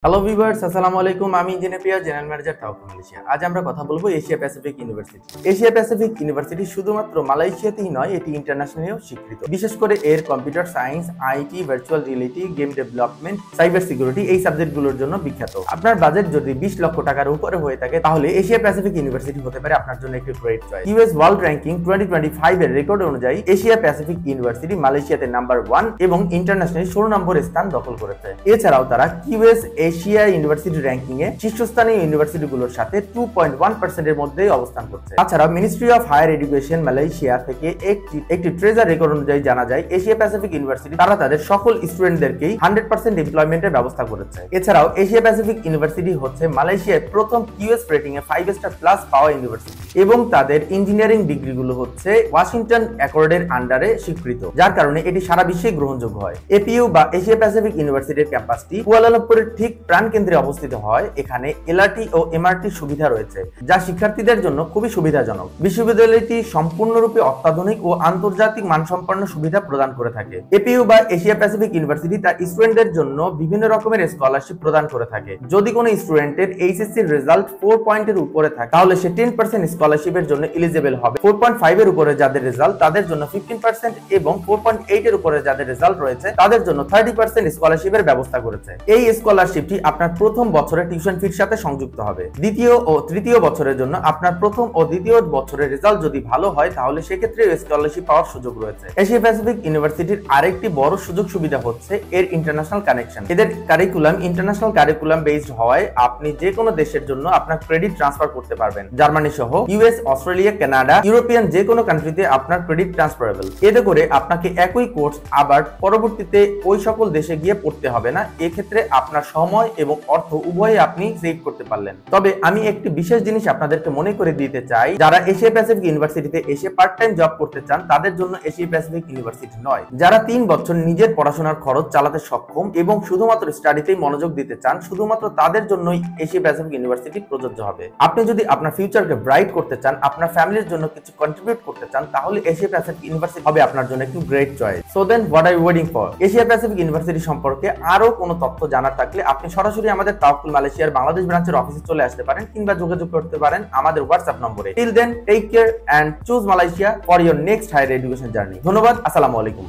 Hello viewers, আসসালামু আলাইকুম। আমি ইঞ্জিনিয়ার প্রিয়া, জেনারেল ম্যানেজার তাওফিক মালয়েশিয়া। আজ আমরা কথা বলবো Asia Pacific university. Asia Pacific university শুধুমাত্র মালয়েশিয়াতেই নয়, এটি ইন্টারন্যাশনালিও স্বীকৃত। বিশেষ করে এর computer science, IT, virtual reality, game development, cyber security এই সাবজেক্টগুলোর জন্য বিখ্যাত। আপনার বাজেট যদি 20 লক্ষ টাকার উপরে হয়ে থাকে তাহলে এশিয়া প্যাসিফিক ইউনিভার্সিটি হতে পারে আপনার জন্য একটি great choice. US world ranking 2025 এর রেকর্ড অনুযায়ী এশিয়া প্যাসিফিক ইউনিভার্সিটি মালয়েশিয়াতে নাম্বার 1 এবং ইন্টারন্যাশনালি 16 নম্বরের স্থান দখল করেছে। এছাড়াও তারা কিউএস এশিয়া ইউনিভার্সিটি র্যাঙ্কিং এ শীর্ষস্থানীয় ইউনিভার্সিটিগুলোর সাথে 2.1% এর মধ্যে অবস্থান করছে। তাছাড়া ministry of higher education Malaysia থেকে একটি ট্রেজার রেকর্ড অনুযায়ী জানা যায় এশিয়া প্যাসিফিক ইউনিভার্সিটি তারা তাদের সকল স্টুডেন্টদেরকেই 100% এমপ্লয়মেন্টের ব্যবস্থা করেছে। এছাড়াও এশিয়া প্যাসিফিক ইউনিভার্সিটি হচ্ছে মালয়েশিয়ার প্রথম কিউএস রেটিং এ 5 স্টার প্লাস পাওয়া ইউনিভার্সিটি এবং তাদের ইঞ্জিনিয়ারিং ডিগ্রিগুলো হচ্ছে ওয়াশিংটন অ্যাকর্ডের আন্ডারে স্বীকৃত, যার কারণে এটি সারা বিশ্বে গ্রহণযোগ্য হয়। এপিইউ বা এশিয়া প্যাসিফিক ইউনিভার্সিটির ক্যাম্পাসটি কুয়ালালামপুরের ঠিক প্রাণকেন্দ্রে অবস্থিত হয়। এখানে এলআরটি ও এমআরটি সুবিধা রয়েছে, যা শিক্ষার্থীদের জন্য খুবই সুবিধাজনক। বিশ্ববিদ্যালয়টি সম্পূর্ণরূপে অত্যাধুনিক ও আন্তর্জাতিক মানসম্পন্ন সুবিধা প্রদান করে থাকে। এপিইউ বা এশিয়া প্যাসিফিক ইউনিভার্সিটি তার স্টুডেন্টদের জন্য বিভিন্ন রকমের স্কলারশিপ প্রদান করে থাকে। যদি কোনো স্টুডেন্টের এইচএসসি রেজাল্ট 4 পয়েন্টের উপরে থাকে তাহলে সে 10% স্কলারশিপের জন্য এলিজিবল হবে। 4.5 এর উপরে যাদের রেজাল্ট তাদের জন্য 15% এবং 4.8 এর উপরে যাদের রেজাল্ট রয়েছে তাদের জন্য 30% স্কলারশিপের ব্যবস্থা করেছে। এই স্কলারশিপটি আপনার প্রথম বছরের টিউশন ফির সাথে সংযুক্ত হবে। দ্বিতীয় ও তৃতীয় বছরের জন্য আপনার প্রথম ও দ্বিতীয় বছরের রেজাল্ট যদি ভালো হয় তাহলে সেক্ষেত্রে স্কলারশিপ পাওয়ার সুযোগ রয়েছে। এশিয়া প্যাসিফিক ইউনিভার্সিটির আরেকটি বড় সুযোগ সুবিধা হচ্ছে এর ইন্টারন্যাশনাল কানেকশন। এদের কারিকুলাম ইন্টারন্যাশনাল কারিকুলাম বেসড হওয়ায় আপনি যে কোনো দেশের জন্য আপনার ক্রেডিট ট্রান্সফার করতে পারবেন। জার্মানি সহ ইউএস, অস্ট্রেলিয়া, কানাডা, ইউরোপিয়ান যে কোনো কান্ট্রিতে আপনার ক্রেডিট ট্রান্সফারেবল। এতে করে আপনাকে একই কোর্স আবার পরবর্তীতে ওই সকল দেশে গিয়ে পড়তে হবে না। এক্ষেত্রে আপনার সময় এবং অর্থ উভয়ই আপনি সেভ করতে পারলেন। তবে আমি একটি বিশেষ জিনিস আপনাদেরকে মনে করে দিতে চাই, যারা এশিয়া প্যাসিফিক ইউনিভার্সিটিতে এসে পার্ট টাইম জব করতে চান তাদের জন্য এশিয়া প্যাসিফিক ইউনিভার্সিটি নয়। যারা 3 বছর নিজের পড়াশোনার খরচ চালাতে সক্ষম এবং শুধুমাত্র স্টাডিতেই মনোযোগ দিতে চান শুধুমাত্র তাদের জন্যই এশিয়া প্যাসিফিক ইউনিভার্সিটি প্রযোজ্য হবে। আপনি যদি আপনার ফিউচারকে ব্রাইট করতে চান, আপনার ফ্যামিলির জন্য কিছু কন্ট্রিবিউট করতে চান তাহলে এশিয়া প্যাসিফিক ইউনিভার্সিটি হবে আপনার জন্য একটি great choice. So then what are you waiting for? Asia Pacific university সম্পর্কে আরো কোনো তথ্য জানার থাকলে আপনি সরাসরি আমাদের তাওফিক মালয়েশিয়ার বাংলাদেশ ব্রাঞ্চের অফিসে চলে আসতে পারেন কিংবা যোগাযোগ করতে পারেন আমাদের হোয়াটসঅ্যাপ নম্বরে। Till then take care and choose Malaysia for your next higher education journey. ধন্যবাদ, আসসালামু আলাইকুম।